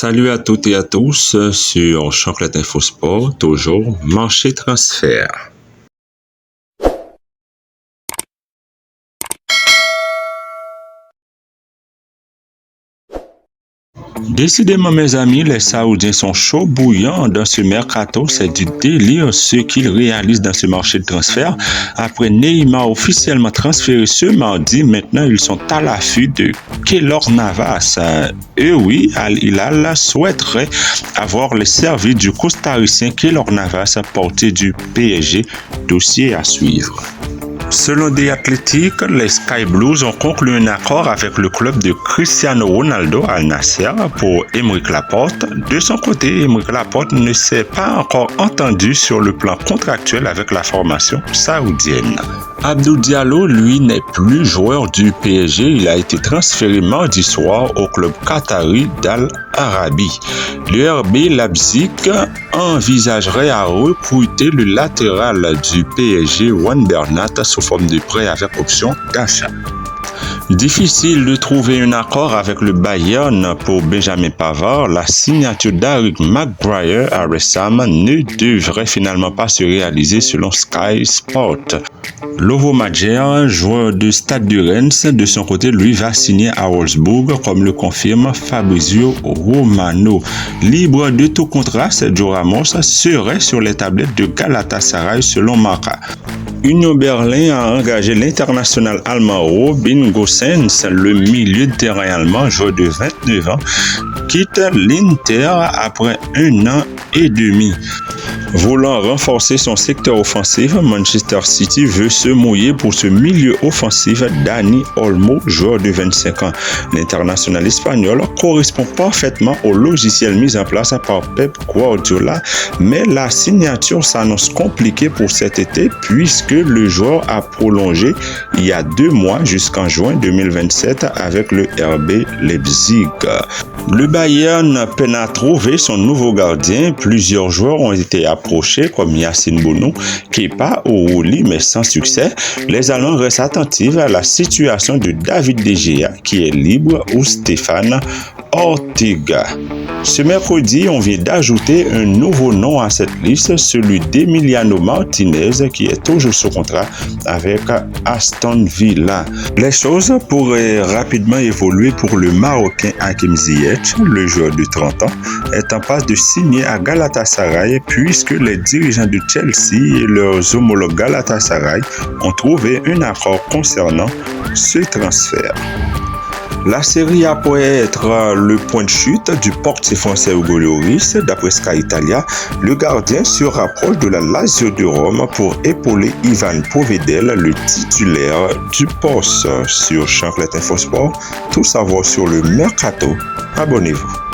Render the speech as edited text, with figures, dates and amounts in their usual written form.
Salut à toutes et à tous sur Chocolat Info Sport, toujours marché transfert. Décidément, mes amis, les Saoudiens sont chauds bouillants dans ce mercato. C'est du délire ce qu'ils réalisent dans ce marché de transfert. Après Neymar officiellement transféré ce mardi, maintenant ils sont à l'affût de Keylor Navas. Et oui, Al Hilal souhaiterait avoir les services du costaricien Keylor Navas à portée du PSG. Dossier à suivre. Selon The Athletic, les Sky Blues ont conclu un accord avec le club de Cristiano Ronaldo Al Nassr pour Aymeric Laporte. De son côté, Aymeric Laporte ne s'est pas encore entendu sur le plan contractuel avec la formation saoudienne. Abdou Diallo, lui, n'est plus joueur du PSG. Il a été transféré mardi soir au club qatari d'Al Arabi. Le RB Leipzig envisagerait à recruter le latéral du PSG, Juan Bernat, sous forme de prêt avec option d'achat. Difficile de trouver un accord avec le Bayern pour Benjamin Pavard. La signature d'Eric Maguire à West Ham ne devrait finalement pas se réaliser selon Sky Sport. Lovo Majer, joueur de Stade de Reims, de son côté, lui va signer à Wolfsburg, comme le confirme Fabrizio Romano. Libre de tout contrat, Sergio Ramos serait sur les tablettes de Galatasaray selon Marca. Union Berlin a engagé l'international allemand Robin Gosens, le milieu de terrain allemand, joueur de 29 ans, quitte l'Inter après 1 an et demi. Voulant renforcer son secteur offensif, Manchester City veut se mouiller pour ce milieu offensif Dani Olmo, joueur de 25 ans. L'international espagnol correspond parfaitement au logiciel mis en place par Pep Guardiola, mais la signature s'annonce compliquée pour cet été puisque le joueur a prolongé il y a 2 mois jusqu'en juin 2027 avec le RB Leipzig. Le Bayern peine à trouver son nouveau gardien. Plusieurs joueurs ont été approchés comme Yacine Bounou, Kepa ou Ouli, mais sans succès. Les Allemands restent attentifs à la situation de David De Gea, qui est libre, ou Stéphane Ortega. Ce mercredi, on vient d'ajouter un nouveau nom à cette liste, celui d'Emiliano Martinez, qui est toujours sous contrat avec Aston Villa. Les choses pourraient rapidement évoluer pour le Marocain Hakim Ziyech. Le joueur de 30 ans est en passe de signer à Galatasaray puisque les dirigeants de Chelsea et leurs homologues Galatasaray ont trouvé un accord concernant ce transfert. La Serie A pourrait être le point de chute du portier français Hugo Lloris. D'après Sky Italia, le gardien se rapproche de la Lazio de Rome pour épauler Ivan Povedel, le titulaire du poste. Sur Chocolat Info Sport, tout savoir sur le mercato. Abonnez-vous.